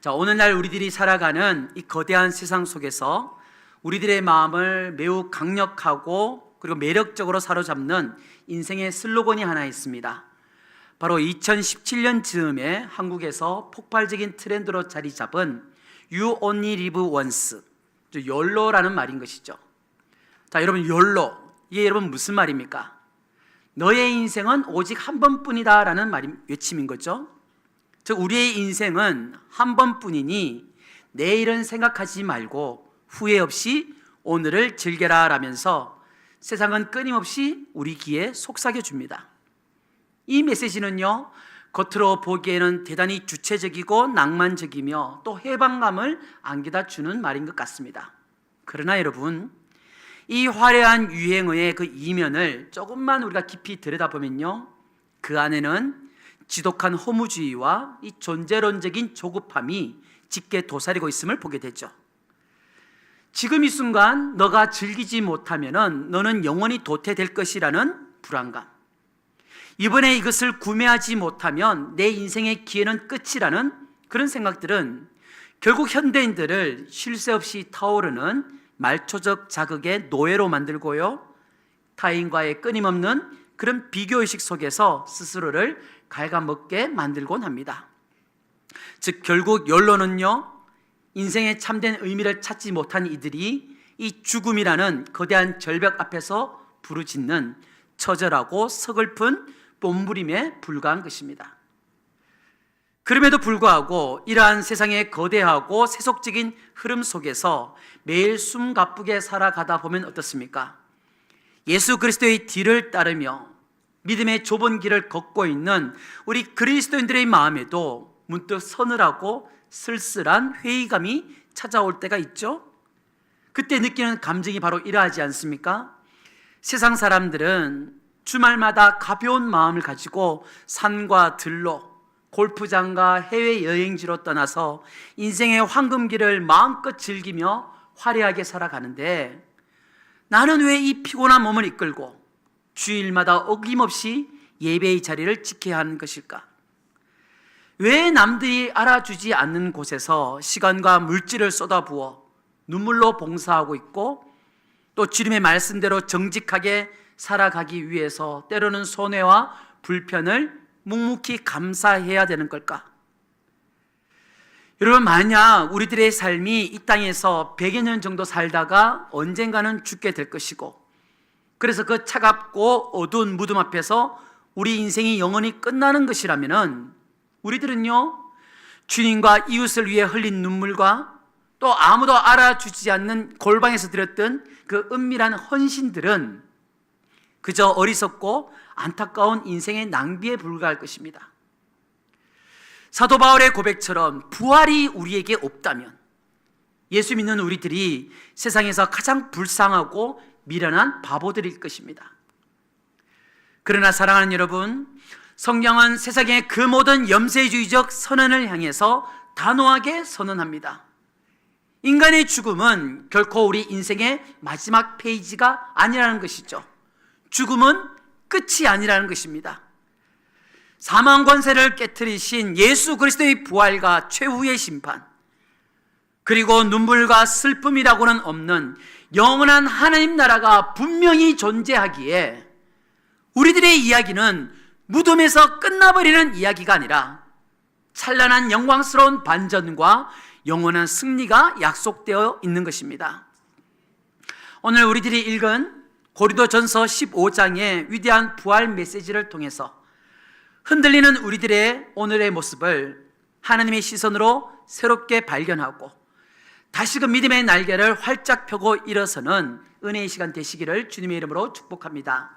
자, 오늘날 우리들이 살아가는 이 거대한 세상 속에서 우리들의 마음을 매우 강력하고 그리고 매력적으로 사로잡는 인생의 슬로건이 하나 있습니다. 바로 2017년 즈음에 한국에서 폭발적인 트렌드로 자리 잡은 You Only Live Once, YOLO라는 말인 것이죠. 자, 여러분, YOLO, 이게 여러분 무슨 말입니까? 너의 인생은 오직 한 번뿐이다 라는 외침인 거죠. 즉, 우리의 인생은 한 번뿐이니 내일은 생각하지 말고 후회 없이 오늘을 즐겨라 라면서 세상은 끊임없이 우리 귀에 속삭여 줍니다. 이 메시지는요, 겉으로 보기에는 대단히 주체적이고 낭만적이며 또 해방감을 안겨다 주는 말인 것 같습니다. 그러나 여러분, 이 화려한 유행어의 그 이면을 조금만 우리가 깊이 들여다보면요, 그 안에는 지독한 허무주의와 이 존재론적인 조급함이 짙게 도사리고 있음을 보게 되죠. 지금 이 순간 너가 즐기지 못하면 너는 영원히 도태될 것이라는 불안감, 이번에 이것을 구매하지 못하면 내 인생의 기회는 끝이라는 그런 생각들은 결국 현대인들을 쉴 새 없이 타오르는 말초적 자극의 노예로 만들고요, 타인과의 끊임없는 그런 비교의식 속에서 스스로를 갉아먹게 만들곤 합니다. 즉, 결국 YOLO는요, 인생의 참된 의미를 찾지 못한 이들이 이 죽음이라는 거대한 절벽 앞에서 부르짖는 처절하고 서글픈 몸부림에 불과한 것입니다. 그럼에도 불구하고 이러한 세상의 거대하고 세속적인 흐름 속에서 매일 숨가쁘게 살아가다 보면 어떻습니까? 예수 그리스도의 뒤를 따르며 믿음의 좁은 길을 걷고 있는 우리 그리스도인들의 마음에도 문득 서늘하고 쓸쓸한 회의감이 찾아올 때가 있죠. 그때 느끼는 감정이 바로 이러하지 않습니까? 세상 사람들은 주말마다 가벼운 마음을 가지고 산과 들로, 골프장과 해외여행지로 떠나서 인생의 황금길을 마음껏 즐기며 화려하게 살아가는데, 나는 왜 이 피곤한 몸을 이끌고 주일마다 어김없이 예배의 자리를 지켜야 하는 것일까? 왜 남들이 알아주지 않는 곳에서 시간과 물질을 쏟아부어 눈물로 봉사하고 있고, 또 주님의 말씀대로 정직하게 살아가기 위해서 때로는 손해와 불편을 묵묵히 감사해야 되는 걸까? 여러분, 만약 우리들의 삶이 이 땅에서 100여 년 정도 살다가 언젠가는 죽게 될 것이고, 그래서 그 차갑고 어두운 무덤 앞에서 우리 인생이 영원히 끝나는 것이라면, 우리들은요, 주님과 이웃을 위해 흘린 눈물과 또 아무도 알아주지 않는 골방에서 드렸던 그 은밀한 헌신들은 그저 어리석고 안타까운 인생의 낭비에 불과할 것입니다. 사도 바울의 고백처럼 부활이 우리에게 없다면 예수 믿는 우리들이 세상에서 가장 불쌍하고 미련한 바보들일 것입니다. 그러나 사랑하는 여러분, 성경은 세상의 그 모든 염세주의적 선언을 향해서 단호하게 선언합니다. 인간의 죽음은 결코 우리 인생의 마지막 페이지가 아니라는 것이죠. 죽음은 끝이 아니라는 것입니다. 사망 권세를 깨트리신 예수 그리스도의 부활과 최후의 심판, 그리고 눈물과 슬픔이라고는 없는 영원한 하나님 나라가 분명히 존재하기에 우리들의 이야기는 무덤에서 끝나버리는 이야기가 아니라 찬란한 영광스러운 반전과 영원한 승리가 약속되어 있는 것입니다. 오늘 우리들이 읽은 고린도전서 15장의 위대한 부활 메시지를 통해서 흔들리는 우리들의 오늘의 모습을 하나님의 시선으로 새롭게 발견하고 다시금 믿음의 날개를 활짝 펴고 일어서는 은혜의 시간 되시기를 주님의 이름으로 축복합니다.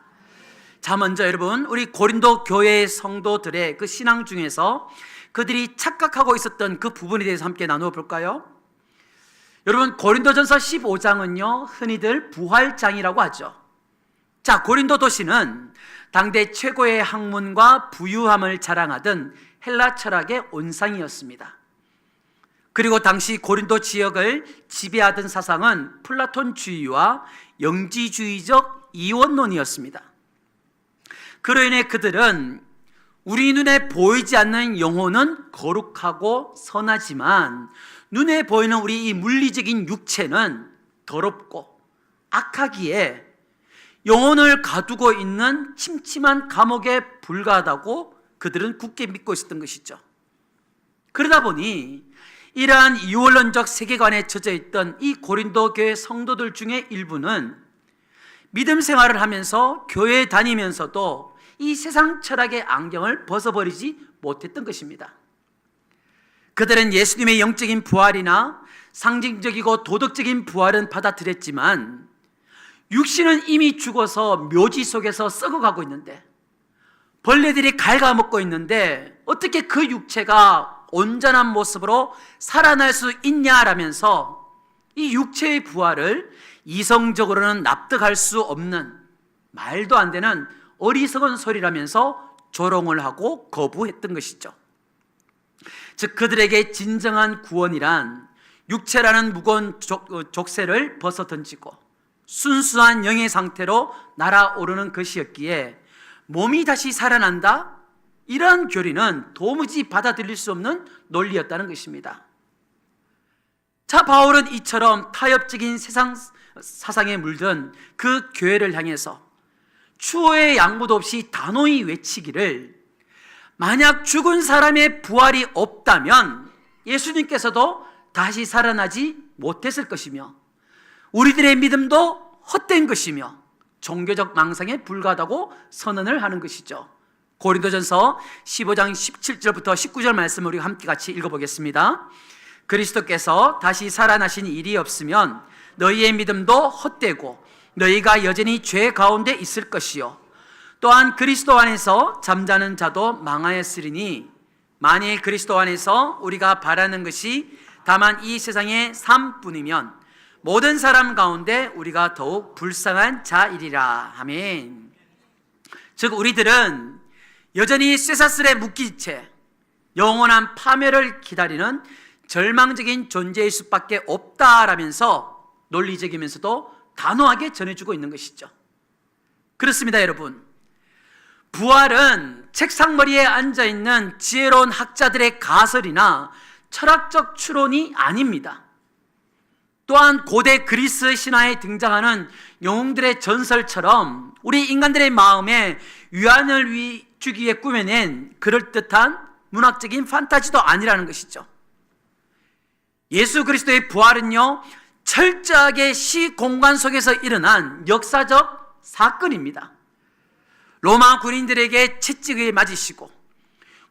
자, 먼저 여러분, 우리 고린도 교회의 성도들의 그 신앙 중에서 그들이 착각하고 있었던 그 부분에 대해서 함께 나누어 볼까요? 여러분, 고린도전서 15장은요, 흔히들 부활장이라고 하죠. 자, 고린도 도시는 당대 최고의 학문과 부유함을 자랑하던 헬라 철학의 온상이었습니다. 그리고 당시 고린도 지역을 지배하던 사상은 플라톤주의와 영지주의적 이원론이었습니다. 그로 인해 그들은 우리 눈에 보이지 않는 영혼은 거룩하고 선하지만 눈에 보이는 우리 이 물리적인 육체는 더럽고 악하기에 영혼을 가두고 있는 침침한 감옥에 불과하다고 그들은 굳게 믿고 있었던 것이죠. 그러다 보니 이러한 이원론적 세계관에 젖어 있던 이 고린도 교회 성도들 중에 일부는 믿음 생활을 하면서 교회에 다니면서도 이 세상 철학의 안경을 벗어버리지 못했던 것입니다. 그들은 예수님의 영적인 부활이나 상징적이고 도덕적인 부활은 받아들였지만 육신은 이미 죽어서 묘지 속에서 썩어가고 있는데, 벌레들이 갉아먹고 있는데 어떻게 그 육체가 온전한 모습으로 살아날 수 있냐라면서 이 육체의 부활을 이성적으로는 납득할 수 없는, 말도 안 되는 어리석은 소리라면서 조롱을 하고 거부했던 것이죠. 즉 그들에게 진정한 구원이란 육체라는 무거운 족쇄를 벗어던지고 순수한 영의 상태로 날아오르는 것이었기에 몸이 다시 살아난다? 이러한 교리는 도무지 받아들일 수 없는 논리였다는 것입니다. 자, 바울은 이처럼 타협적인 세상 사상에 물든 그 교회를 향해서 추호의 양보도 없이 단호히 외치기를, 만약 죽은 사람의 부활이 없다면 예수님께서도 다시 살아나지 못했을 것이며 우리들의 믿음도 헛된 것이며 종교적 망상에 불과하다고 선언을 하는 것이죠. 고린도전서 15장 17절부터 19절 말씀을 우리 함께 같이 읽어보겠습니다. 그리스도께서 다시 살아나신 일이 없으면 너희의 믿음도 헛되고 너희가 여전히 죄 가운데 있을 것이요 또한 그리스도 안에서 잠자는 자도 망하였으리니 만일 그리스도 안에서 우리가 바라는 것이 다만 이 세상의 삶뿐이면 모든 사람 가운데 우리가 더욱 불쌍한 자이리라. 아멘. 즉 우리들은 여전히 쇠사슬에 묶인 채 영원한 파멸을 기다리는 절망적인 존재일 수밖에 없다라면서 논리적이면서도 단호하게 전해주고 있는 것이죠. 그렇습니다, 여러분. 부활은 책상머리에 앉아있는 지혜로운 학자들의 가설이나 철학적 추론이 아닙니다. 또한 고대 그리스 신화에 등장하는 영웅들의 전설처럼 우리 인간들의 마음에 위안을 주기 위해 꾸며낸 그럴듯한 문학적인 판타지도 아니라는 것이죠. 예수 그리스도의 부활은요, 철저하게 시공간 속에서 일어난 역사적 사건입니다. 로마 군인들에게 채찍을 맞으시고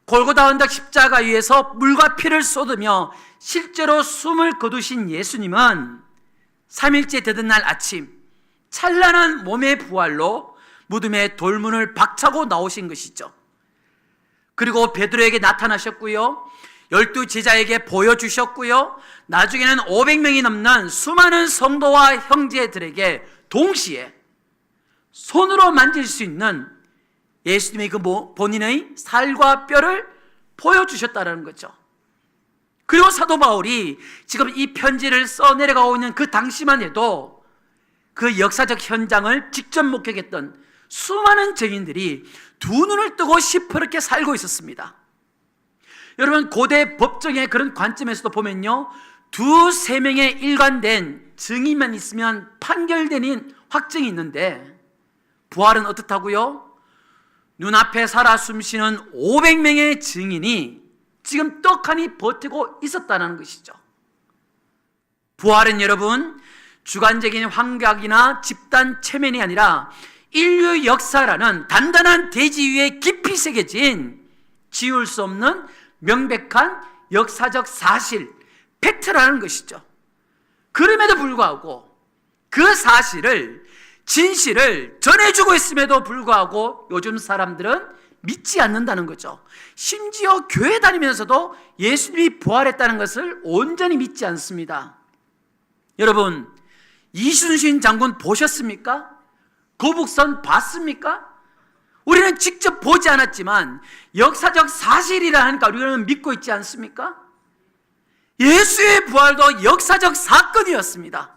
골고다 언덕 십자가 위에서 물과 피를 쏟으며 실제로 숨을 거두신 예수님은 3일째 되던 날 아침 찬란한 몸의 부활로 무덤에 돌문을 박차고 나오신 것이죠. 그리고 베드로에게 나타나셨고요, 12 제자에게 보여주셨고요, 나중에는 500명이 넘는 수많은 성도와 형제들에게 동시에 손으로 만질 수 있는 예수님의 그 본인의 살과 뼈를 보여주셨다는 거죠. 그리고 사도 바울이 지금 이 편지를 써내려가고 있는 그 당시만 해도 그 역사적 현장을 직접 목격했던 수많은 증인들이 두 눈을 뜨고 시퍼렇게 살고 있었습니다. 여러분, 고대 법정의 그런 관점에서도 보면요, 두세 명의 일관된 증인만 있으면 판결되는 확정이 있는데 부활은 어떻다고요? 눈앞에 살아 숨쉬는 500명의 증인이 지금 떡하니 버티고 있었다는 것이죠. 부활은 여러분, 주관적인 환각이나 집단 체면이 아니라 인류 역사라는 단단한 대지 위에 깊이 새겨진 지울 수 없는 명백한 역사적 사실, 팩트라는 것이죠. 그럼에도 불구하고 그 사실을, 진실을 전해주고 있음에도 불구하고 요즘 사람들은 믿지 않는다는 거죠. 심지어 교회 다니면서도 예수님이 부활했다는 것을 온전히 믿지 않습니다. 여러분, 이순신 장군 보셨습니까? 거북선 봤습니까? 우리는 직접 보지 않았지만 역사적 사실이라 하니까 우리는 믿고 있지 않습니까? 예수의 부활도 역사적 사건이었습니다.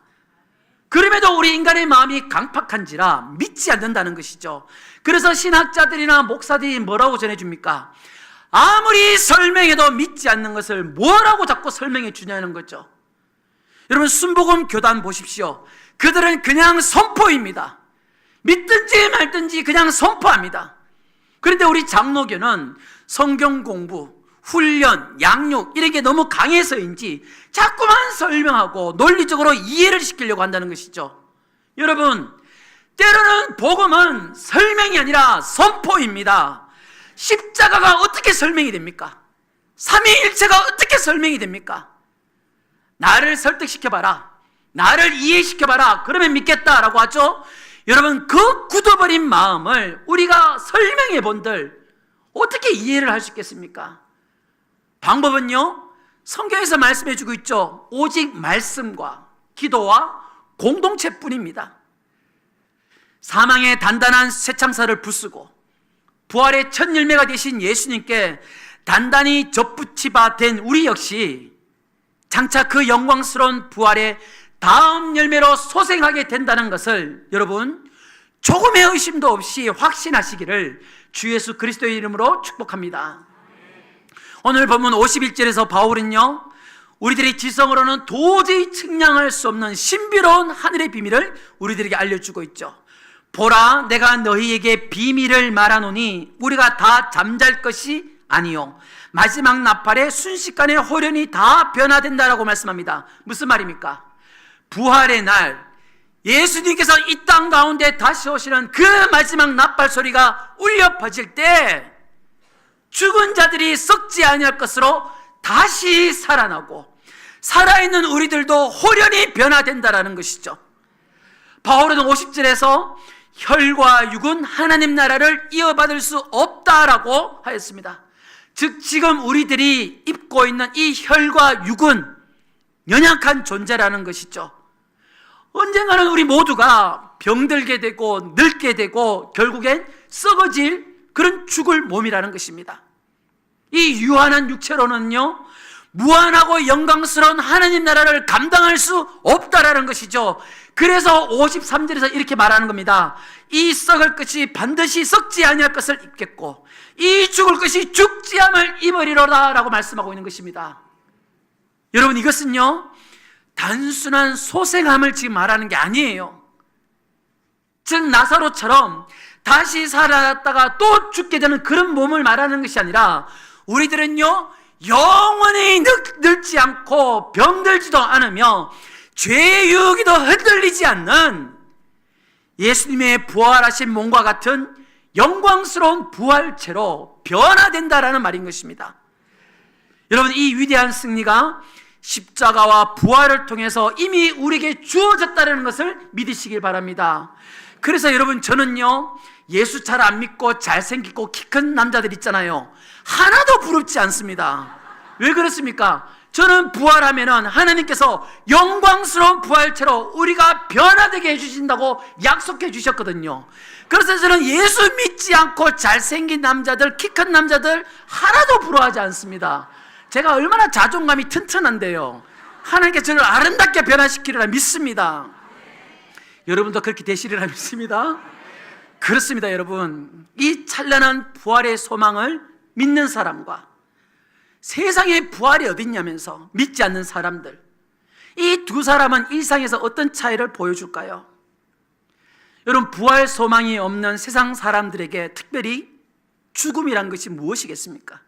그럼에도 우리 인간의 마음이 강팍한지라 믿지 않는다는 것이죠. 그래서 신학자들이나 목사들이 뭐라고 전해줍니까? 아무리 설명해도 믿지 않는 것을 뭐라고 자꾸 설명해 주냐는 거죠. 여러분, 순복음 교단 보십시오. 그들은 그냥 선포입니다. 믿든지 말든지 그냥 선포합니다. 그런데 우리 장로교는 성경 공부, 훈련, 양육 이런 게 너무 강해서인지 자꾸만 설명하고 논리적으로 이해를 시키려고 한다는 것이죠. 여러분, 때로는 복음은 설명이 아니라 선포입니다. 십자가가 어떻게 설명이 됩니까? 삼위일체가 어떻게 설명이 됩니까? 나를 설득시켜봐라, 나를 이해시켜봐라, 그러면 믿겠다라고 하죠. 여러분, 그 굳어버린 마음을 우리가 설명해 본들 어떻게 이해를 할 수 있겠습니까? 방법은요, 성경에서 말씀해 주고 있죠. 오직 말씀과 기도와 공동체뿐입니다. 사망의 단단한 쇠창살을 부수고 부활의 첫 열매가 되신 예수님께 단단히 접붙이바 된 우리 역시 장차 그 영광스러운 부활의 다음 열매로 소생하게 된다는 것을 여러분 조금의 의심도 없이 확신하시기를 주 예수 그리스도의 이름으로 축복합니다. 오늘 본문 51절에서 바울은요, 우리들의 지성으로는 도저히 측량할 수 없는 신비로운 하늘의 비밀을 우리들에게 알려주고 있죠. 보라, 내가 너희에게 비밀을 말하노니 우리가 다 잠잘 것이 아니요 마지막 나팔에 순식간에 호련히 다 변화된다라고 말씀합니다. 무슨 말입니까? 부활의 날 예수님께서 이 땅 가운데 다시 오시는 그 마지막 나팔 소리가 울려 퍼질 때 죽은 자들이 썩지 아니할 것으로 다시 살아나고 살아있는 우리들도 호련히 변화된다라는 것이죠. 바울은 50절에서 혈과 육은 하나님 나라를 이어받을 수 없다라고 하였습니다. 즉 지금 우리들이 입고 있는 이 혈과 육은 연약한 존재라는 것이죠. 언젠가는 우리 모두가 병들게 되고 늙게 되고 결국엔 썩어질 그런 죽을 몸이라는 것입니다. 이 유한한 육체로는요, 무한하고 영광스러운 하나님 나라를 감당할 수 없다라는 것이죠. 그래서 53절에서 이렇게 말하는 겁니다. 이 썩을 것이 반드시 썩지 아니할 것을 입겠고 이 죽을 것이 죽지 않을 입으리로다 라고 말씀하고 있는 것입니다. 여러분, 이것은요 단순한 소생함을 지금 말하는 게 아니에요. 즉 나사로처럼 다시 살아났다가 또 죽게 되는 그런 몸을 말하는 것이 아니라 우리들은요 영원히 늙지 않고 병들지도 않으며 죄의 유혹에도 흔들리지 않는 예수님의 부활하신 몸과 같은 영광스러운 부활체로 변화된다라는 말인 것입니다. 여러분, 이 위대한 승리가 십자가와 부활을 통해서 이미 우리에게 주어졌다는 것을 믿으시길 바랍니다. 그래서 여러분, 저는요 예수 잘 안 믿고 잘생기고 키 큰 남자들 있잖아요, 하나도 부럽지 않습니다. 왜 그렇습니까? 저는 부활하면은 하나님께서 영광스러운 부활체로 우리가 변화되게 해주신다고 약속해 주셨거든요. 그래서 저는 예수 믿지 않고 잘생긴 남자들, 키 큰 남자들 하나도 부러워하지 않습니다. 제가 얼마나 자존감이 튼튼한데요, 하나님께서 저를 아름답게 변화시키리라 믿습니다. 여러분도 그렇게 되시리라 믿습니다. 그렇습니다. 여러분, 이 찬란한 부활의 소망을 믿는 사람과 세상에 부활이 어딨냐면서 믿지 않는 사람들, 이 두 사람은 일상에서 어떤 차이를 보여줄까요? 여러분, 부활 소망이 없는 세상 사람들에게 특별히 죽음이란 것이 무엇이겠습니까?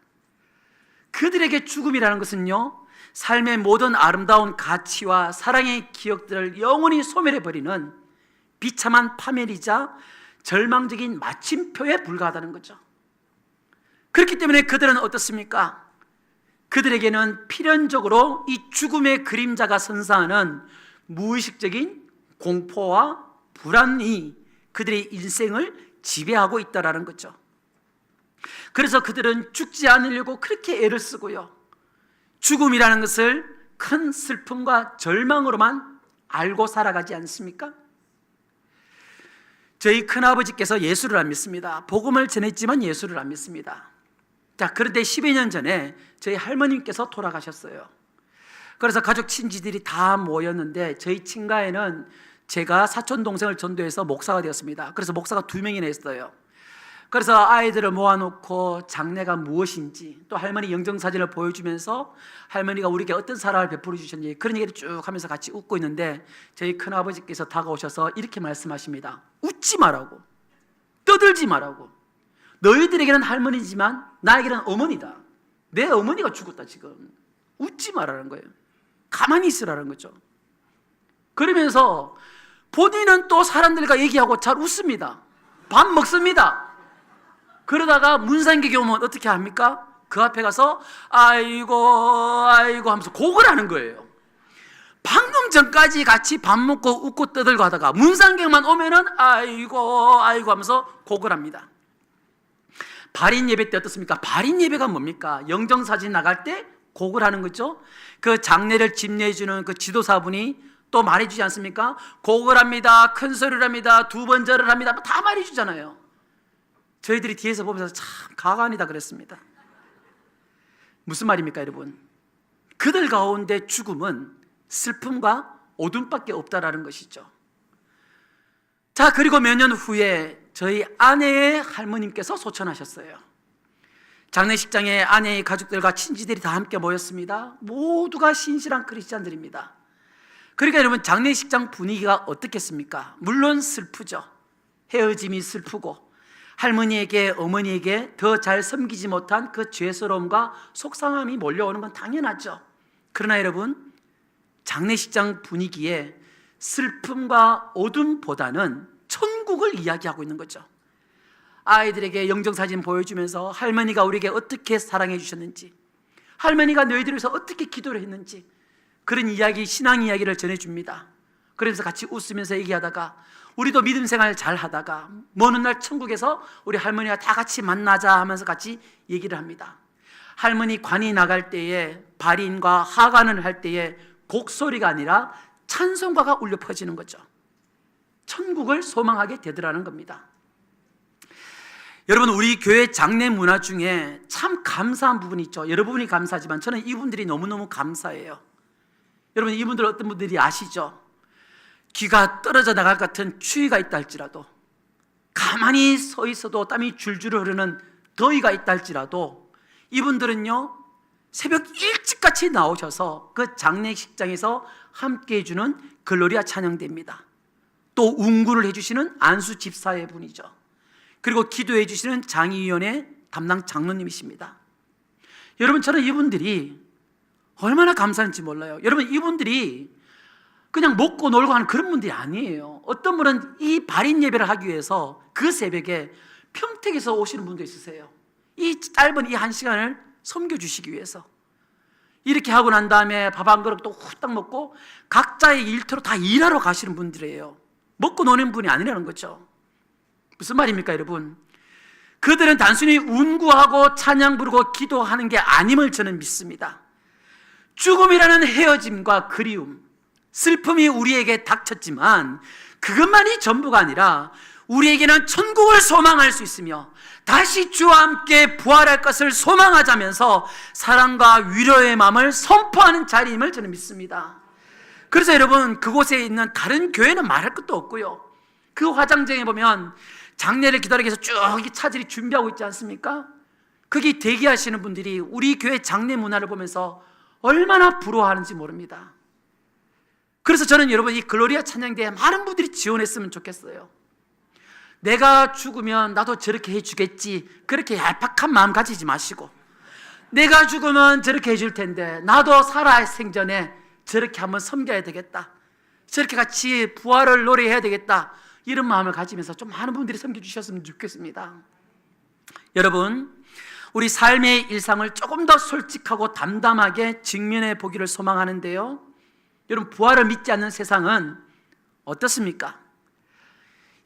그들에게 죽음이라는 것은요 삶의 모든 아름다운 가치와 사랑의 기억들을 영원히 소멸해버리는 비참한 파멸이자 절망적인 마침표에 불과하다는 거죠. 그렇기 때문에 그들은 어떻습니까? 그들에게는 필연적으로 이 죽음의 그림자가 선사하는 무의식적인 공포와 불안이 그들의 인생을 지배하고 있다는 거죠. 그래서 그들은 죽지 않으려고 그렇게 애를 쓰고요, 죽음이라는 것을 큰 슬픔과 절망으로만 알고 살아가지 않습니까? 저희 큰아버지께서 예수를 안 믿습니다. 복음을 전했지만 예수를 안 믿습니다. 자, 그런데 10여 년 전에 저희 할머님께서 돌아가셨어요. 그래서 가족 친지들이 다 모였는데 저희 친가에는 제가 사촌 동생을 전도해서 목사가 되었습니다. 그래서 목사가 2명이나 있어요. 그래서 아이들을 모아놓고 장례가 무엇인지, 또 할머니 영정사진을 보여주면서 할머니가 우리에게 어떤 사랑을 베풀어 주셨는지 그런 얘기를 쭉 하면서 같이 웃고 있는데, 저희 큰아버지께서 다가오셔서 이렇게 말씀하십니다. 웃지 말라고, 떠들지 말라고. 너희들에게는 할머니지만 나에게는 어머니다. 내 어머니가 죽었다. 지금 웃지 말라는 거예요. 가만히 있으라는 거죠. 그러면서 본인은 또 사람들과 얘기하고 잘 웃습니다. 밥 먹습니다. 그러다가 문상객이 오면 어떻게 합니까? 그 앞에 가서 아이고 아이고 하면서 곡을 하는 거예요. 방금 전까지 같이 밥 먹고 웃고 떠들고 하다가 문상객만 오면은 아이고 아이고 하면서 곡을 합니다. 발인 예배 때 어떻습니까? 발인 예배가 뭡니까? 영정사진 나갈 때 곡을 하는 거죠. 그 장례를 집례해주는 그 지도사분이 또 말해주지 않습니까? 곡을 합니다, 큰 소리를 합니다, 2번 절을 합니다, 다 말해주잖아요. 저희들이 뒤에서 보면서 참 가관이다 그랬습니다. 무슨 말입니까 여러분? 그들 가운데 죽음은 슬픔과 어둠밖에 없다라는 것이죠. 자, 그리고 몇 년 후에 저희 아내의 할머님께서 소천하셨어요. 장례식장에 아내의 가족들과 친지들이 다 함께 모였습니다. 모두가 신실한 크리스찬들입니다. 그러니까 여러분, 장례식장 분위기가 어떻겠습니까? 물론 슬프죠. 헤어짐이 슬프고 할머니에게 어머니에게 더 잘 섬기지 못한 그 죄스러움과 속상함이 몰려오는 건 당연하죠. 그러나 여러분, 장례식장 분위기에 슬픔과 어둠보다는 천국을 이야기하고 있는 거죠. 아이들에게 영정사진 보여주면서 할머니가 우리에게 어떻게 사랑해 주셨는지, 할머니가 너희들을 위해서 어떻게 기도를 했는지, 그런 이야기, 신앙 이야기를 전해줍니다. 그러면서 같이 웃으면서 얘기하다가 우리도 믿음 생활 잘 하다가 먼 날 천국에서 우리 할머니와 다 같이 만나자 하면서 같이 얘기를 합니다. 할머니 관이 나갈 때에, 발인과 하관을 할 때에 곡소리가 아니라 찬송가가 울려 퍼지는 거죠. 천국을 소망하게 되더라는 겁니다. 여러분, 우리 교회 장례 문화 중에 참 감사한 부분이 있죠. 여러분이 감사하지만 저는 이분들이 너무너무 감사해요. 여러분, 이분들 어떤 분들이 아시죠? 귀가 떨어져 나갈 것 같은 추위가 있다 할지라도, 가만히 서 있어도 땀이 줄줄 흐르는 더위가 있다 할지라도 이분들은요, 새벽 일찍같이 나오셔서 그 장례식장에서 함께 해주는 글로리아 찬양대입니다. 또 운구를 해주시는 안수 집사의 분이죠. 그리고 기도해 주시는 장의위원회 담당 장로님이십니다. 여러분, 저는 이분들이 얼마나 감사한지 몰라요. 여러분, 이분들이 그냥 먹고 놀고 하는 그런 분들이 아니에요. 어떤 분은 이 발인 예배를 하기 위해서 그 새벽에 평택에서 오시는 분도 있으세요. 이 짧은 이 1시간을 섬겨주시기 위해서. 이렇게 하고 난 다음에 밥 한 그릇 또 후딱 먹고 각자의 일터로 다 일하러 가시는 분들이에요. 먹고 노는 분이 아니라는 거죠. 무슨 말입니까 여러분? 그들은 단순히 운구하고 찬양 부르고 기도하는 게 아님을 저는 믿습니다. 죽음이라는 헤어짐과 그리움, 슬픔이 우리에게 닥쳤지만 그것만이 전부가 아니라 우리에게는 천국을 소망할 수 있으며 다시 주와 함께 부활할 것을 소망하자면서 사랑과 위로의 마음을 선포하는 자리임을 저는 믿습니다. 그래서 여러분, 그곳에 있는 다른 교회는 말할 것도 없고요. 그 화장장에 보면 장례를 기다리기 위해서 쭉 차들이 준비하고 있지 않습니까? 거기 대기하시는 분들이 우리 교회 장례 문화를 보면서 얼마나 부러워하는지 모릅니다. 그래서 저는 여러분, 이 글로리아 찬양대에 많은 분들이 지원했으면 좋겠어요. 내가 죽으면 나도 저렇게 해주겠지, 그렇게 얄팍한 마음 가지지 마시고, 내가 죽으면 저렇게 해줄 텐데 나도 살아 생전에 저렇게 한번 섬겨야 되겠다, 저렇게 같이 부활을 노래해야 되겠다, 이런 마음을 가지면서 좀 많은 분들이 섬겨주셨으면 좋겠습니다. 여러분, 우리 삶의 일상을 조금 더 솔직하고 담담하게 직면해 보기를 소망하는데요, 여러분, 부활을 믿지 않는 세상은 어떻습니까?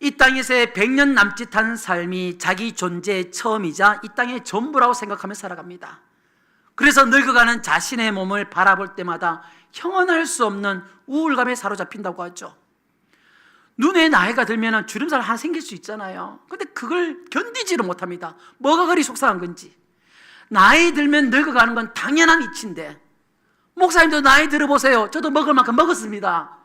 이 땅에서의 100년 남짓한 삶이 자기 존재의 처음이자 이 땅의 전부라고 생각하며 살아갑니다. 그래서 늙어가는 자신의 몸을 바라볼 때마다 형언할 수 없는 우울감에 사로잡힌다고 하죠. 눈에 나이가 들면 주름살 하나 생길 수 있잖아요. 근데 그걸 견디지를 못합니다. 뭐가 그리 속상한 건지. 나이 들면 늙어가는 건 당연한 이치인데, 목사님도 나이 들어보세요. 저도 먹을 만큼 먹었습니다.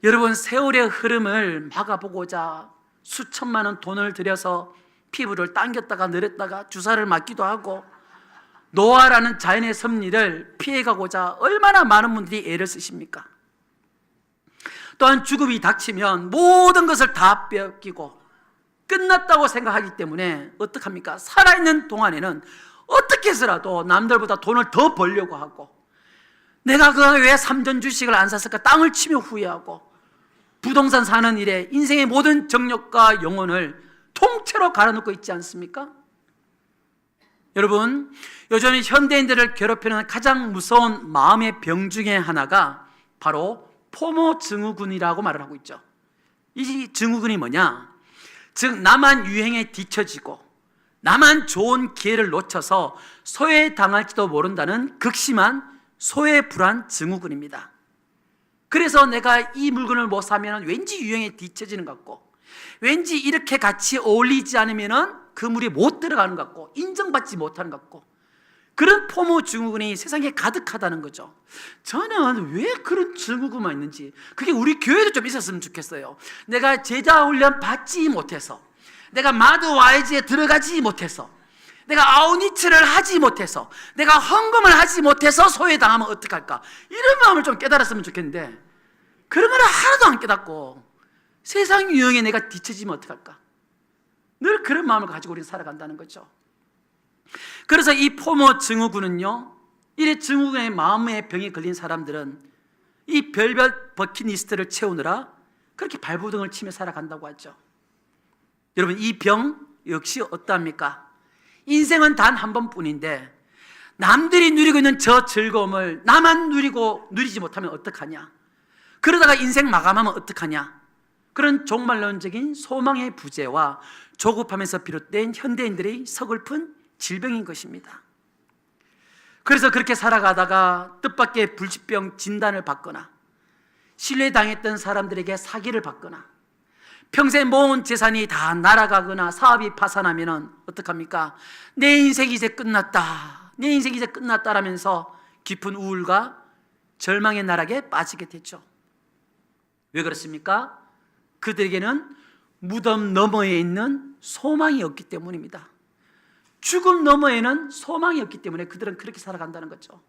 여러분, 세월의 흐름을 막아보고자 수천만 원 돈을 들여서 피부를 당겼다가 내렸다가 주사를 맞기도 하고 노화라는 자연의 섭리를 피해가고자 얼마나 많은 분들이 애를 쓰십니까? 또한 죽음이 닥치면 모든 것을 다 뺏기고 끝났다고 생각하기 때문에 어떡합니까? 살아있는 동안에는 어떻게 해서라도 남들보다 돈을 더 벌려고 하고, 내가 그동안 왜 삼전 주식을 안 샀을까 땅을 치며 후회하고, 부동산 사는 일에 인생의 모든 정력과 영혼을 통째로 갈아놓고 있지 않습니까? 여러분, 요즘 현대인들을 괴롭히는 가장 무서운 마음의 병 중에 하나가 바로 포모 증후군이라고 말을 하고 있죠. 이 증후군이 뭐냐? 즉, 나만 유행에 뒤처지고 나만 좋은 기회를 놓쳐서 소외당할지도 모른다는 극심한 소외불안 증후군입니다. 그래서 내가 이 물건을 못 사면 왠지 유행에 뒤처지는 것 같고, 왠지 이렇게 같이 어울리지 않으면 그물이 못 들어가는 것 같고, 인정받지 못하는 것 같고, 그런 포모 증후군이 세상에 가득하다는 거죠. 저는 왜 그런 증후군만 있는지, 그게 우리 교회도 좀 있었으면 좋겠어요. 내가 제자 훈련 받지 못해서, 내가 마드 와이즈에 들어가지 못해서, 내가 아우니츠를 하지 못해서, 내가 헌금을 하지 못해서 소외당하면 어떡할까, 이런 마음을 좀 깨달았으면 좋겠는데, 그런 걸 하나도 안 깨닫고 세상 유행에 내가 뒤처지면 어떡할까, 늘 그런 마음을 가지고 우리는 살아간다는 거죠. 그래서 이 포모 증후군은요, 이래 증후군의 마음의 병에 걸린 사람들은 이 별별 버킷리스트를 채우느라 그렇게 발버둥을 치며 살아간다고 하죠. 여러분, 이 병 역시 어떠합니까? 인생은 단 한 번뿐인데 남들이 누리고 있는 저 즐거움을 나만 누리지 못하면 어떡하냐, 그러다가 인생 마감하면 어떡하냐, 그런 종말론적인 소망의 부재와 조급함에서 비롯된 현대인들의 서글픈 질병인 것입니다. 그래서 그렇게 살아가다가 뜻밖의 불치병 진단을 받거나, 신뢰당했던 사람들에게 사기를 받거나, 평생 모은 재산이 다 날아가거나 사업이 파산하면 어떡합니까? 내 인생이 이제 끝났다, 내 인생이 이제 끝났다라면서 깊은 우울과 절망의 나락에 빠지게 되죠. 왜 그렇습니까? 그들에게는 무덤 너머에 있는 소망이 없기 때문입니다. 죽음 너머에는 소망이 없기 때문에 그들은 그렇게 살아간다는 거죠.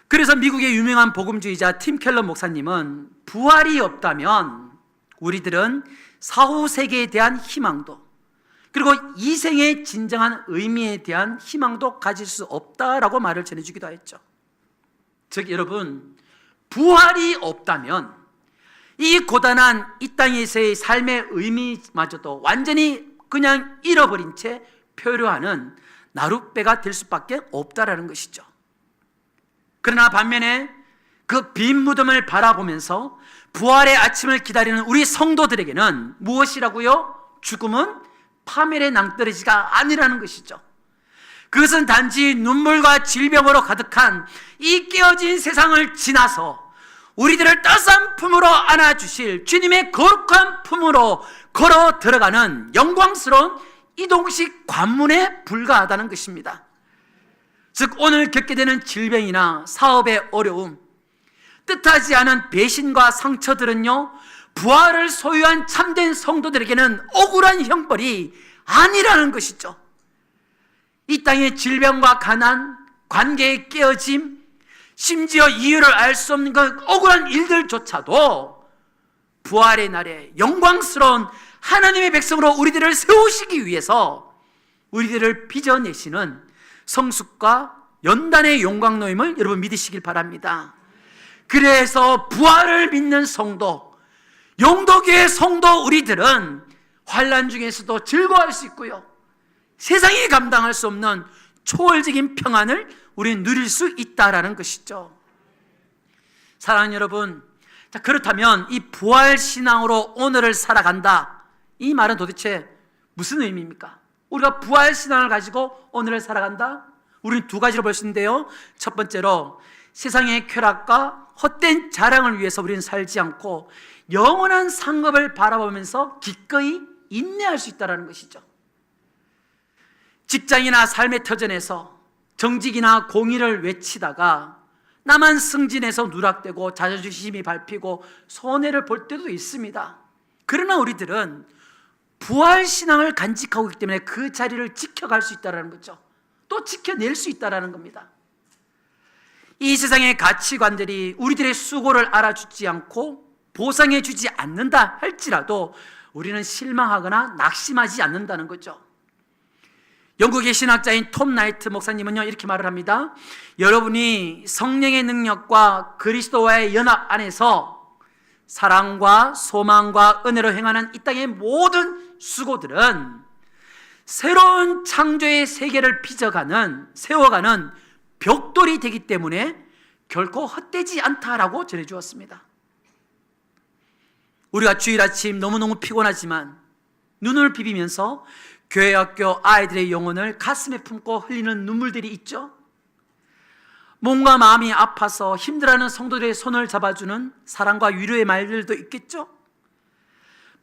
그래서 미국의 유명한 복음주의자 팀 켈러 목사님은 부활이 없다면 우리들은 사후 세계에 대한 희망도, 그리고 이생의 진정한 의미에 대한 희망도 가질 수 없다라고 말을 전해주기도 했죠. 즉, 여러분, 부활이 없다면 이 고단한 이 땅에서의 삶의 의미마저도 완전히 그냥 잃어버린 채 표류하는 나룻배가 될 수밖에 없다라는 것이죠. 그러나 반면에 그 빈 무덤을 바라보면서 부활의 아침을 기다리는 우리 성도들에게는 무엇이라고요? 죽음은 파멸의 낭떠러지가 아니라는 것이죠. 그것은 단지 눈물과 질병으로 가득한 이 깨어진 세상을 지나서 우리들을 따스한 품으로 안아주실 주님의 거룩한 품으로 걸어 들어가는 영광스러운 이동식 관문에 불과하다는 것입니다. 즉, 오늘 겪게 되는 질병이나 사업의 어려움, 뜻하지 않은 배신과 상처들은요, 부활을 소유한 참된 성도들에게는 억울한 형벌이 아니라는 것이죠. 이 땅의 질병과 가난, 관계의 깨어짐, 심지어 이유를 알 수 없는 그 억울한 일들조차도 부활의 날에 영광스러운 하나님의 백성으로 우리들을 세우시기 위해서 우리들을 빚어내시는 성숙과 연단의 용광로임을 여러분 믿으시길 바랍니다. 그래서 부활을 믿는 성도, 용도교의 성도 우리들은 환난 중에서도 즐거워할 수 있고요, 세상이 감당할 수 없는 초월적인 평안을 우리는 누릴 수 있다라는 것이죠. 사랑하는 여러분, 자, 그렇다면 이 부활신앙으로 오늘을 살아간다, 이 말은 도대체 무슨 의미입니까? 우리가 부활신앙을 가지고 오늘을 살아간다? 우리는 두 가지로 볼 수 있는데요, 첫 번째로 세상의 쾌락과 헛된 자랑을 위해서 우리는 살지 않고 영원한 상급을 바라보면서 기꺼이 인내할 수 있다는 것이죠. 직장이나 삶의 터전에서 정직이나 공의를 외치다가 나만 승진해서 누락되고 자존심이 밟히고 손해를 볼 때도 있습니다. 그러나 우리들은 부활신앙을 간직하고 있기 때문에 그 자리를 지켜갈 수 있다는 거죠. 또 지켜낼 수 있다는 겁니다. 이 세상의 가치관들이 우리들의 수고를 알아주지 않고 보상해 주지 않는다 할지라도 우리는 실망하거나 낙심하지 않는다는 거죠. 영국의 신학자인 톰 나이트 목사님은요, 이렇게 말을 합니다. 여러분이 성령의 능력과 그리스도와의 연합 안에서 사랑과 소망과 은혜로 행하는 이 땅의 모든 수고들은 새로운 창조의 세계를 세워가는 벽돌이 되기 때문에 결코 헛되지 않다라고 전해주었습니다. 우리가 주일 아침 너무너무 피곤하지만 눈을 비비면서 교회 학교 아이들의 영혼을 가슴에 품고 흘리는 눈물들이 있죠. 몸과 마음이 아파서 힘들어하는 성도들의 손을 잡아주는 사랑과 위로의 말들도 있겠죠.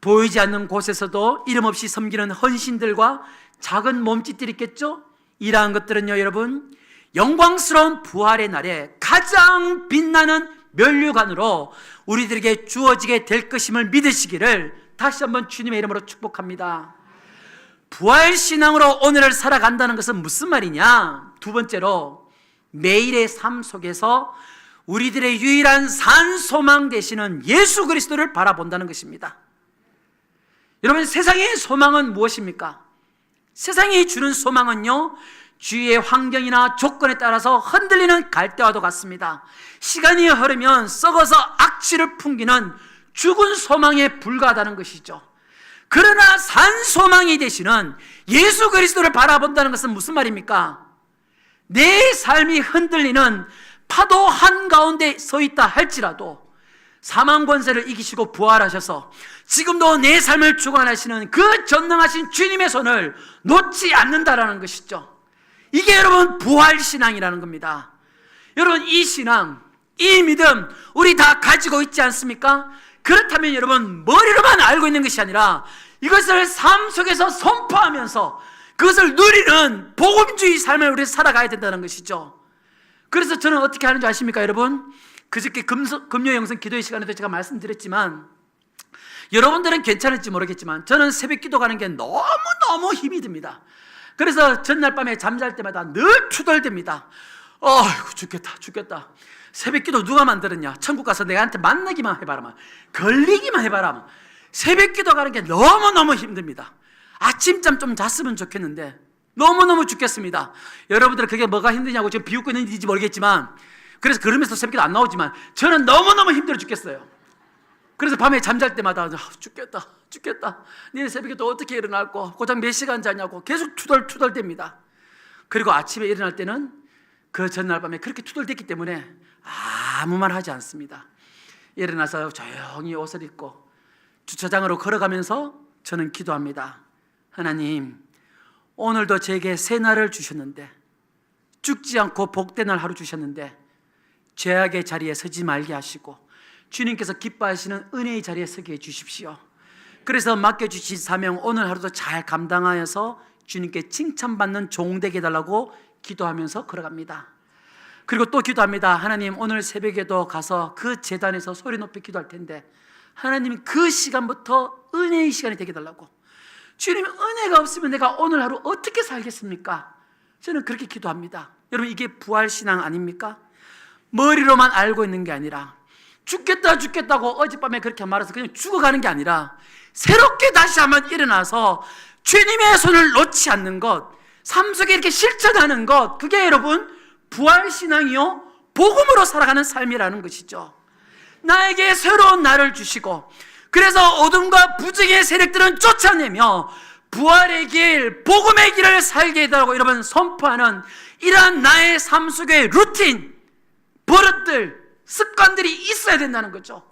보이지 않는 곳에서도 이름 없이 섬기는 헌신들과 작은 몸짓들이 있겠죠. 이러한 것들은요, 여러분, 영광스러운 부활의 날에 가장 빛나는 면류관으로 우리들에게 주어지게 될 것임을 믿으시기를 다시 한번 주님의 이름으로 축복합니다. 부활신앙으로 오늘을 살아간다는 것은 무슨 말이냐? 두 번째로, 매일의 삶 속에서 우리들의 유일한 산소망 되시는 예수 그리스도를 바라본다는 것입니다. 여러분, 세상의 소망은 무엇입니까? 세상이 주는 소망은요, 주위의 환경이나 조건에 따라서 흔들리는 갈대와도 같습니다. 시간이 흐르면 썩어서 악취를 풍기는 죽은 소망에 불과하다는 것이죠. 그러나 산소망이 되시는 예수 그리스도를 바라본다는 것은 무슨 말입니까? 내 삶이 흔들리는 파도 한가운데 서 있다 할지라도 사망 권세를 이기시고 부활하셔서 지금도 내 삶을 주관하시는 그 전능하신 주님의 손을 놓지 않는다라는 것이죠. 이게 여러분 부활신앙이라는 겁니다. 여러분, 이 신앙, 이 믿음 우리 다 가지고 있지 않습니까? 그렇다면 여러분, 머리로만 알고 있는 것이 아니라 이것을 삶 속에서 선포하면서 그것을 누리는 복음주의 삶을 우리 살아가야 된다는 것이죠. 그래서 저는 어떻게 하는 줄 아십니까, 여러분? 그저께 금요 영성 기도의 시간에도 제가 말씀드렸지만, 여러분들은 괜찮을지 모르겠지만 저는 새벽 기도 가는 게 너무너무 힘이 듭니다. 그래서 전날 밤에 잠잘 때마다 늘 투덜댑니다. 어이구, 죽겠다. 새벽 기도 누가 만들었냐? 천국 가서 내한테 만나기만 해봐라, 걸리기만 해봐라. 새벽 기도 가는 게 너무너무 힘듭니다. 아침잠 좀 잤으면 좋겠는데 너무너무 죽겠습니다. 여러분들 그게 뭐가 힘드냐고 지금 비웃고 있는지 모르겠지만, 그래서 그러면서 새벽 기도 안 나오지만 저는 너무너무 힘들어 죽겠어요. 그래서 밤에 잠잘 때마다 죽겠다. 내일 새벽에 또 어떻게 일어날고 고작 몇 시간 자냐고 계속 투덜투덜댑니다. 그리고 아침에 일어날 때는 그 전날 밤에 그렇게 투덜댔기 때문에 아무 말 하지 않습니다. 일어나서 조용히 옷을 입고 주차장으로 걸어가면서 저는 기도합니다. 하나님, 오늘도 제게 새 날을 주셨는데, 죽지 않고 복된 날 하루 주셨는데 죄악의 자리에 서지 말게 하시고 주님께서 기뻐하시는 은혜의 자리에 서게 해주십시오. 그래서 맡겨주신 사명 오늘 하루도 잘 감당하여서 주님께 칭찬받는 종 되게 해달라고 기도하면서 걸어갑니다. 그리고 또 기도합니다. 하나님, 오늘 새벽에도 가서 그 제단에서 소리 높이 기도할 텐데 하나님, 그 시간부터 은혜의 시간이 되게 해달라고. 주님, 은혜가 없으면 내가 오늘 하루 어떻게 살겠습니까? 저는 그렇게 기도합니다. 여러분, 이게 부활신앙 아닙니까? 머리로만 알고 있는 게 아니라 죽겠다고 어젯밤에 그렇게 말해서 그냥 죽어가는 게 아니라 새롭게 다시 한번 일어나서 주님의 손을 놓지 않는 것, 삶 속에 이렇게 실천하는 것, 그게 여러분 부활신앙이요, 복음으로 살아가는 삶이라는 것이죠. 나에게 새로운 날을 주시고, 그래서 어둠과 부정의 세력들은 쫓아내며 부활의 길, 복음의 길을 살게 해달라고 여러분 선포하는 이러한 나의 삶 속의 루틴, 버릇들, 습관들이 있어야 된다는 거죠.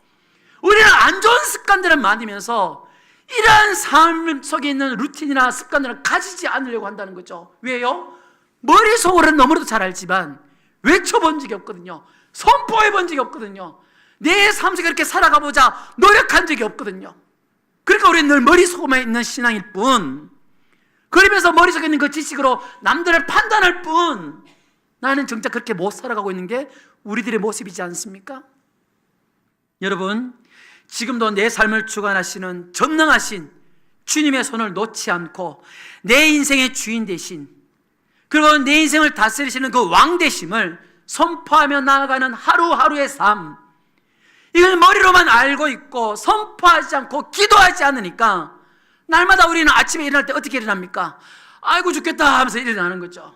우리는 안 좋은 습관들을 많으면서 이러한 삶 속에 있는 루틴이나 습관들을 가지지 않으려고 한다는 거죠. 왜요? 머릿속으로는 너무나도 잘 알지만 외쳐본 적이 없거든요. 선포해본 적이 없거든요. 내 삶 속에 이렇게 살아가보자 노력한 적이 없거든요. 그러니까 우리는 늘 머릿속에만 있는 신앙일 뿐, 그러면서 머릿속에 있는 그 지식으로 남들을 판단할 뿐, 나는 정작 그렇게 못 살아가고 있는 게 우리들의 모습이지 않습니까? 여러분, 지금도 내 삶을 주관하시는 전능하신 주님의 손을 놓지 않고 내 인생의 주인 되신, 그리고 내 인생을 다스리시는 그 왕 되심을 선포하며 나아가는 하루하루의 삶, 이걸 머리로만 알고 있고 선포하지 않고 기도하지 않으니까 날마다 우리는 아침에 일어날 때 어떻게 일어납니까? 아이고 죽겠다 하면서 일어나는 거죠.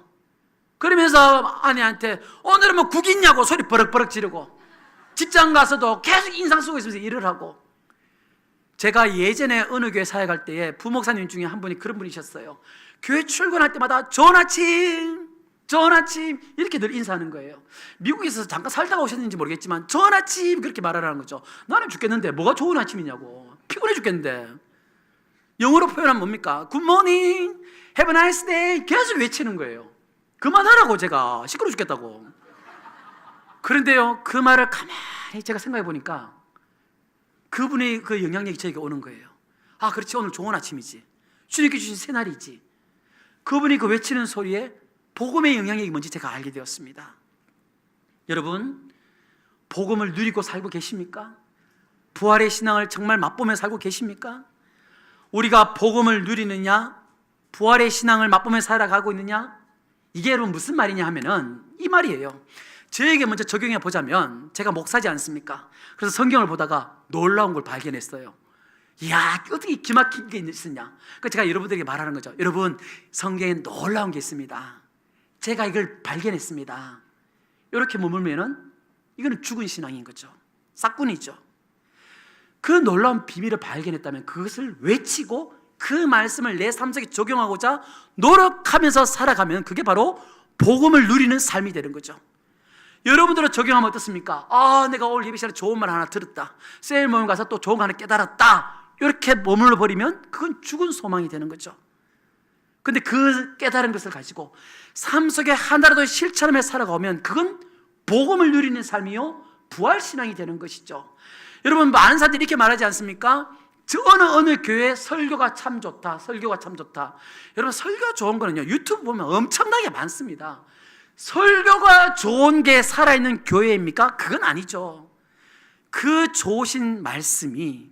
그러면서 아내한테 오늘은 뭐 국 있냐고 소리 버럭버럭 지르고, 직장 가서도 계속 인상 쓰고 있으면서 일을 하고. 제가 예전에 어느 교회 사역할 때에 부목사님 중에 한 분이 그런 분이셨어요. 교회 출근할 때마다 좋은 아침, 좋은 아침 이렇게 늘 인사하는 거예요. 미국에서 잠깐 살다가 오셨는지 모르겠지만 좋은 아침 그렇게 말하라는 거죠. 나는 죽겠는데 뭐가 좋은 아침이냐고, 피곤해 죽겠는데. 영어로 표현하면 뭡니까? Good morning, have a nice day 계속 외치는 거예요. 그만하라고, 제가 시끄러워 죽겠다고. 그런데요, 그 말을 가만히 제가 생각해 보니까 그분의 그 영향력이 저에게 오는 거예요. 아, 그렇지, 오늘 좋은 아침이지, 주님께 주신 새날이지. 그분이 그 외치는 소리에 복음의 영향력이 뭔지 제가 알게 되었습니다. 여러분, 복음을 누리고 살고 계십니까? 부활의 신앙을 정말 맛보며 살고 계십니까? 우리가 복음을 누리느냐, 부활의 신앙을 맛보며 살아가고 있느냐, 이게 여러분 무슨 말이냐 하면은 이 말이에요. 저에게 먼저 적용해 보자면, 제가 목사지 않습니까? 그래서 성경을 보다가 놀라운 걸 발견했어요. 이야, 어떻게 기막힌 게 있었냐. 그러니까 제가 여러분들에게 말하는 거죠. 여러분, 성경에 놀라운 게 있습니다. 제가 이걸 발견했습니다. 이렇게 머물면은 이거는 죽은 신앙인 거죠. 싹군이죠. 그 놀라운 비밀을 발견했다면 그것을 외치고 그 말씀을 내 삶 속에 적용하고자 노력하면서 살아가면 그게 바로 복음을 누리는 삶이 되는 거죠. 여러분들은 적용하면 어떻습니까? 아, 내가 오늘 예배 시간에 좋은 말 하나 들었다, 세일 모임 가서 또 좋은 거 하나 깨달았다, 이렇게 머물러 버리면 그건 죽은 소망이 되는 거죠. 근데 그 깨달은 것을 가지고 삶 속에 하나라도 실천하며 살아가면 그건 복음을 누리는 삶이요, 부활신앙이 되는 것이죠. 여러분, 많은 사람들이 이렇게 말하지 않습니까? 저 어느 교회 설교가 참 좋다, 설교가 참 좋다. 여러분, 설교 좋은 거는요, 유튜브 보면 엄청나게 많습니다. 설교가 좋은 게 살아있는 교회입니까? 그건 아니죠. 그 좋으신 말씀이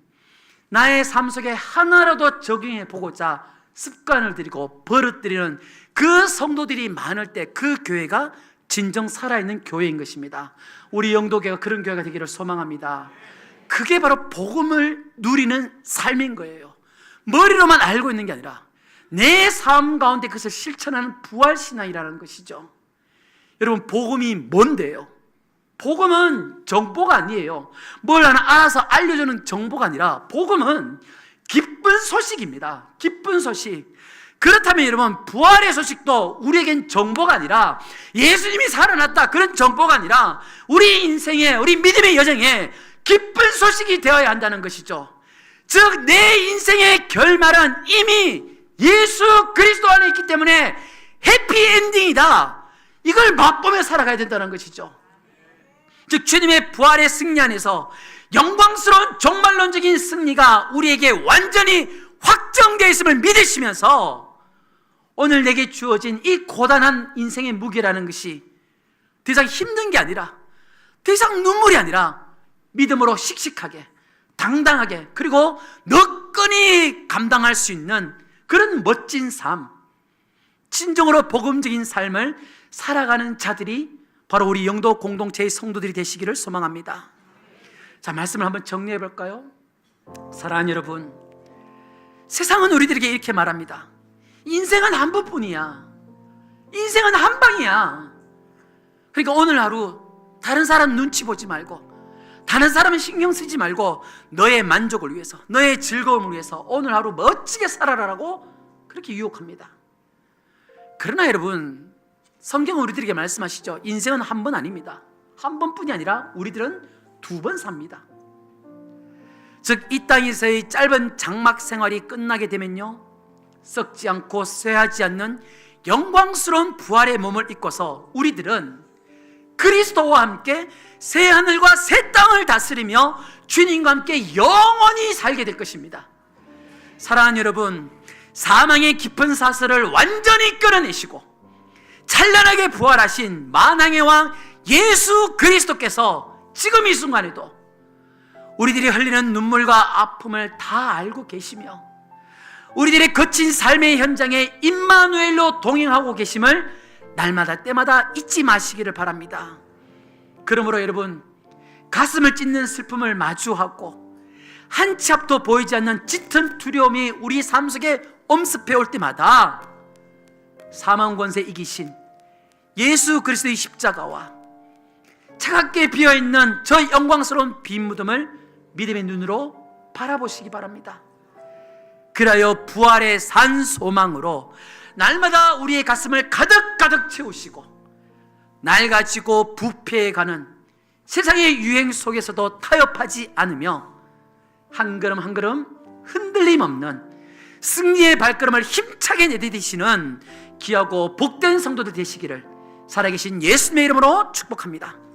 나의 삶 속에 하나라도 적용해 보고자 습관을 들이고 버릇들이는 그 성도들이 많을 때 그 교회가 진정 살아있는 교회인 것입니다. 우리 영도교회가 그런 교회가 되기를 소망합니다. 그게 바로 복음을 누리는 삶인 거예요. 머리로만 알고 있는 게 아니라 내 삶 가운데 그것을 실천하는 부활신앙이라는 것이죠. 여러분, 복음이 뭔데요? 복음은 정보가 아니에요. 뭘 하나 알아서 알려주는 정보가 아니라 복음은 기쁜 소식입니다. 기쁜 소식. 그렇다면 여러분, 부활의 소식도 우리에겐 정보가 아니라, 예수님이 살아났다 그런 정보가 아니라 우리 인생에, 우리 믿음의 여정에 기쁜 소식이 되어야 한다는 것이죠. 즉, 내 인생의 결말은 이미 예수 그리스도 안에 있기 때문에 해피엔딩이다, 이걸 맛보며 살아가야 된다는 것이죠. 즉, 주님의 부활의 승리 안에서 영광스러운 종말론적인 승리가 우리에게 완전히 확정되어 있음을 믿으시면서 오늘 내게 주어진 이 고단한 인생의 무게라는 것이 더 이상 힘든 게 아니라, 더 이상 눈물이 아니라 믿음으로 씩씩하게, 당당하게, 그리고 너끈히 감당할 수 있는 그런 멋진 삶, 진정으로 복음적인 삶을 살아가는 자들이 바로 우리 영도 공동체의 성도들이 되시기를 소망합니다. 자, 말씀을 한번 정리해 볼까요? 사랑하는 여러분, 세상은 우리들에게 이렇게 말합니다. 인생은 한 번뿐이야. 인생은 한 방이야. 그러니까 오늘 하루 다른 사람 눈치 보지 말고, 다른 사람은 신경 쓰지 말고 너의 만족을 위해서, 너의 즐거움을 위해서 오늘 하루 멋지게 살아라라고 그렇게 유혹합니다. 그러나 여러분, 성경은 우리들에게 말씀하시죠. 인생은 한 번 아닙니다. 한 번뿐이 아니라 우리들은 두 번 삽니다. 즉, 이 땅에서의 짧은 장막 생활이 끝나게 되면요, 썩지 않고 쇠하지 않는 영광스러운 부활의 몸을 입고서 우리들은 그리스도와 함께 새 하늘과 새 땅을 다스리며 주님과 함께 영원히 살게 될 것입니다. 사랑하는 여러분, 사망의 깊은 사슬을 완전히 끌어내시고 찬란하게 부활하신 만왕의 왕 예수 그리스도께서 지금 이 순간에도 우리들이 흘리는 눈물과 아픔을 다 알고 계시며 우리들의 거친 삶의 현장에 임마누엘로 동행하고 계심을 날마다 때마다 잊지 마시기를 바랍니다. 그러므로 여러분, 가슴을 찢는 슬픔을 마주하고 한 치 앞도 보이지 않는 짙은 두려움이 우리 삶 속에 엄습해 올 때마다 사망 권세 이기신 예수 그리스도의 십자가와 차갑게 비어있는 저 영광스러운 빈 무덤을 믿음의 눈으로 바라보시기 바랍니다. 그리하여 부활의 산 소망으로 날마다 우리의 가슴을 가득가득 채우시고 낡아지고 부패해가는 세상의 유행 속에서도 타협하지 않으며 한 걸음 한 걸음 흔들림 없는 승리의 발걸음을 힘차게 내디디시는 귀하고 복된 성도들 되시기를 살아계신 예수님의 이름으로 축복합니다.